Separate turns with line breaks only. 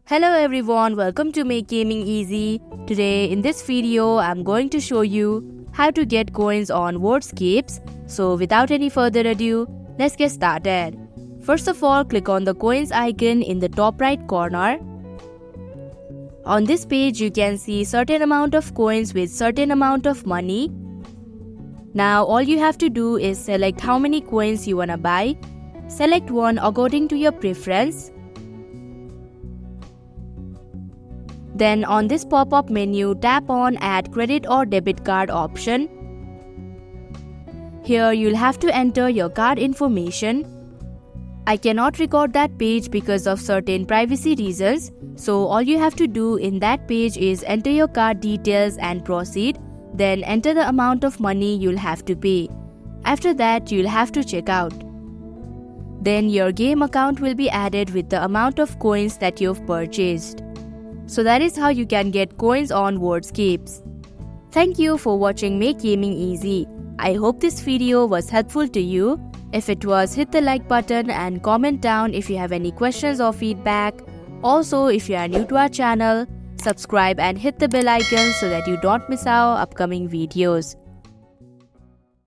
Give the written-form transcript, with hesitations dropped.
Hello everyone, welcome to Make Gaming Easy. Today in this video, I'm going to show you how to get coins on Wordscapes. So without any further ado, let's get started. First of all, click on the coins icon in the top right corner. On this page, you can see certain amount of coins with certain amount of money. Now all you have to do is select how many coins you wanna buy. Select one according to your preference. Then on this pop-up menu, tap on Add Credit or Debit Card option. Here you'll have to enter your card information. I cannot record that page because of certain privacy reasons, so all you have to do in that page is enter your card details and proceed, then enter the amount of money you'll have to pay. After that, you'll have to check out. Then your game account will be added with the amount of coins that you've purchased. So that is how you can get coins on Wordscapes. Thank you for watching Make Gaming Easy. I hope this video was helpful to you. If it was, hit the like button and comment down if you have any questions or feedback. Also, if you are new to our channel, subscribe and hit the bell icon so that you don't miss our upcoming videos.